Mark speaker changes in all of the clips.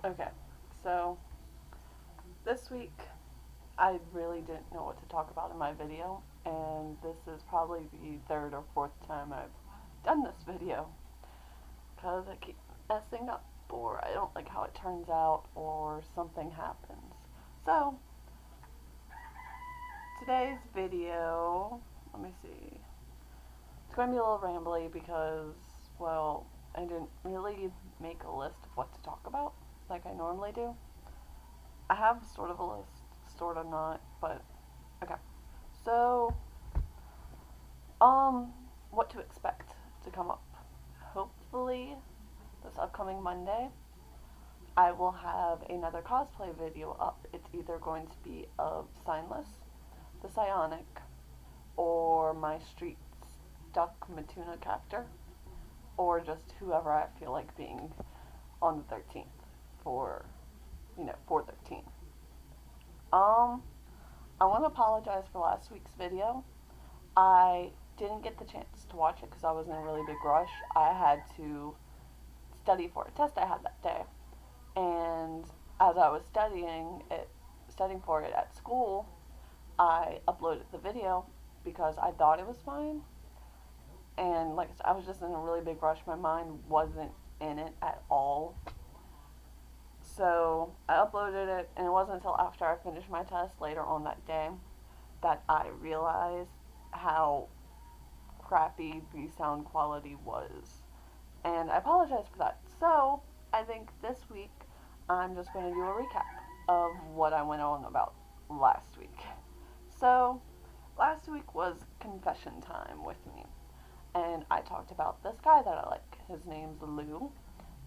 Speaker 1: Okay, so this week I really didn't know what to talk about in my video, and this is probably the third or fourth time I've done this video because I keep messing up, or I don't like how it turns out, or something happens. So, today's video, let me see, it's going to be a little rambly because, well, I didn't really make a list of what to talk about like I normally do. I have sort of a list, sort of not, but okay. So, um, what to expect to come up? Hopefully, this upcoming Monday, I will have another cosplay video up. It's either going to be of Signless, the Psionic, or my Street Stuck Matuna character, or just whoever I feel like being on the 13th for, 413. Um, I want to apologize for last week's video. I didn't get the chance to watch it because I was in a really big rush. I had to study for a test I had that day, and as I was studying for it at school, I uploaded the video because I thought it was fine, and like I said, I was just in a really big rush. My mind wasn't in it at all. So I uploaded it, and it wasn't until after I finished my test later on that day that I realized how crappy the sound quality was. And I apologize for that. So I think this week I'm just going to do a recap of what I went on about last week. So last week was confession time with me. And I talked about this guy that I like. His name's Lou.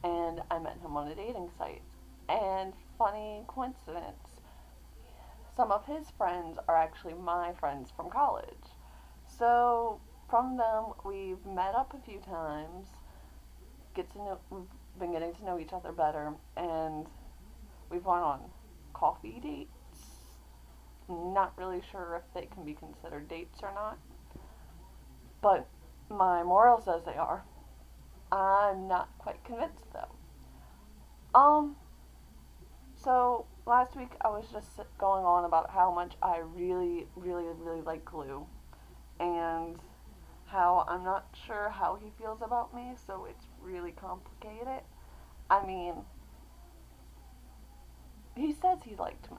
Speaker 1: And I met him on a dating site. And funny coincidence, some of his friends are actually my friends from college. So from them, we've met up a few times, we've been getting to know each other better, and we've gone on coffee dates. Not really sure if they can be considered dates or not, but my moral says they are. I'm not quite convinced though. Um, so last week I was just going on about how much I really, really, really like glue, and how I'm not sure how he feels about me, so it's really complicated. I mean, he says he liked me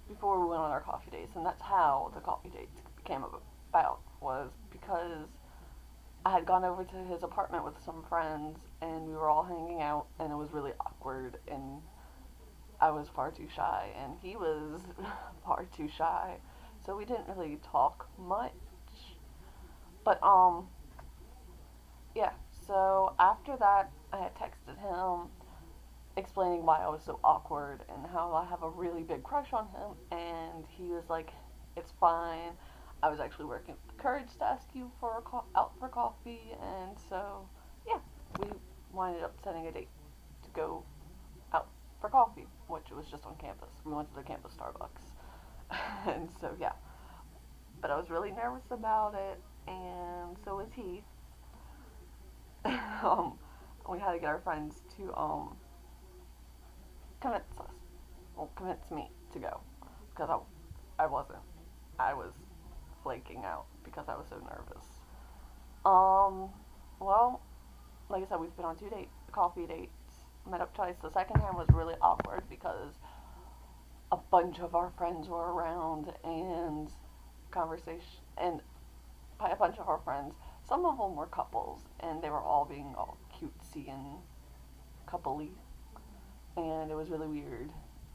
Speaker 1: before we went on our coffee dates, and that's how the coffee dates came about, was because I had gone over to his apartment with some friends, and we were all hanging out, and it was really awkward, and I was far too shy, and he was far too shy, so we didn't really talk much. But yeah. So after that, I had texted him explaining why I was so awkward and how I have a really big crush on him, and he was like, "It's fine. I was actually working with the courage to ask you for out for coffee," and so yeah, we winded up setting a date to go out for coffee, which was just on campus. We went to the campus Starbucks, and so yeah. But I was really nervous about it, and so was he. um, we had to get our friends to convince us, well, convince me to go, because I wasn't. I was flaking out because I was so nervous. Um, well, like I said, we've been on two coffee dates, met up twice. The second time was really awkward because a bunch of our friends were around, and conversation, and by a bunch of our friends, some of them were couples, and they were all being all cutesy and coupley, and it was really weird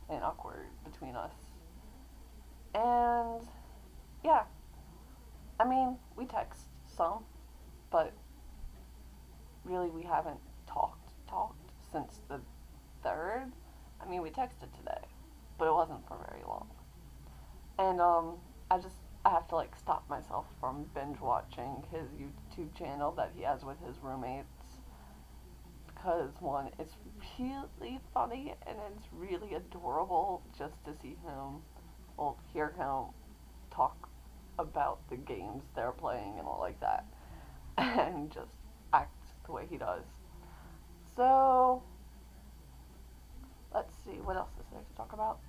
Speaker 1: and awkward between us. And yeah, I mean, we text some, but really we haven't talked since the third. I mean, we texted today, but it wasn't for very long. And I have to like stop myself from binge watching his YouTube channel that he has with his roommates, because one, it's really funny and it's really adorable just to see him, well, hear him talk about the games they're playing and all like that, and just act the way he does. So talk about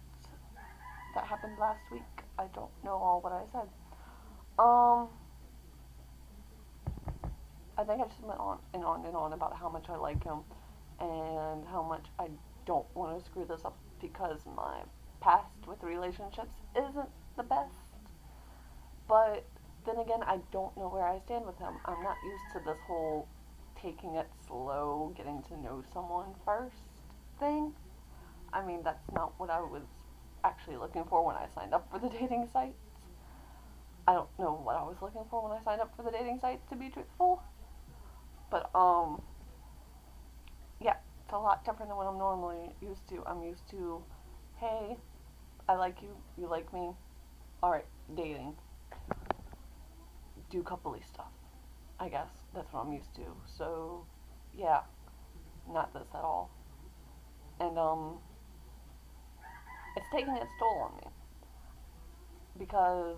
Speaker 1: that happened last week. I don't know all what I said. Um, I think I just went on and on and on about how much I like him and how much I don't want to screw this up because my past with relationships isn't the best. But then again, I don't know where I stand with him. I'm not used to this whole taking it slow, getting to know someone first thing. I mean, that's not what I was actually looking for when I signed up for the dating sites. I don't know what I was looking for when I signed up for the dating sites, to be truthful. But yeah, it's a lot different than what I'm normally used to. I'm used to, hey, I like you, you like me. All right, dating, do coupley stuff. I guess that's what I'm used to. So, yeah, not this at all. And it's taking its toll on me because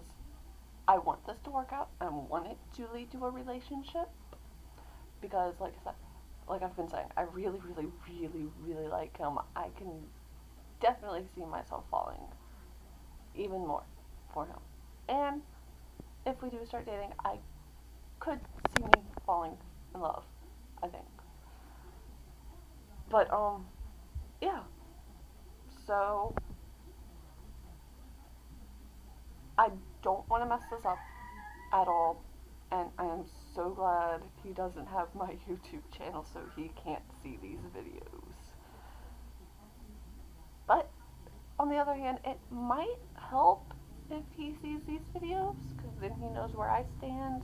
Speaker 1: I want this to work out. I want it to lead to a relationship because, like I said, like I've been saying, I really, really, really, really like him. I can definitely see myself falling even more for him. And if we do start dating, I could see me falling in love, I think. But yeah. So I don't want to mess this up at all. And I am so glad he doesn't have my YouTube channel so he can't see these videos. But on the other hand, it might help if he sees these videos because then he knows where I stand.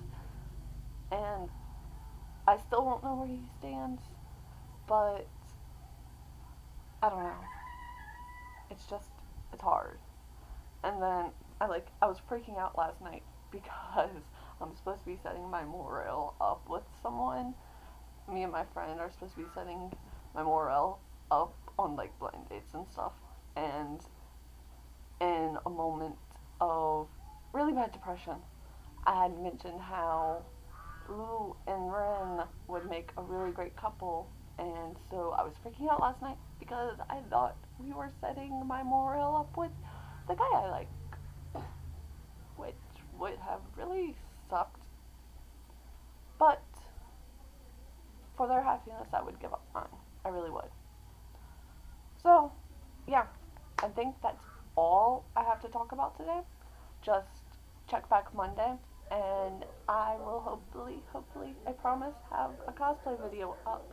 Speaker 1: And I still don't know where he stands, but I don't know. It's just, it's hard. And then I was freaking out last night because I'm supposed to be setting my morale up with someone. Me and my friend are supposed to be setting my morale up on like blind dates and stuff. And in a moment of really bad depression, I had mentioned how Lou and Ren would make a really great couple. And so I was freaking out last night because I thought we were setting my morale up with the guy I like, which would have really sucked. But for their happiness, I would give up mine. I really would. So, yeah, I think that's all I have to talk about today. Just check back Monday, and I will hopefully, I promise, have a cosplay video up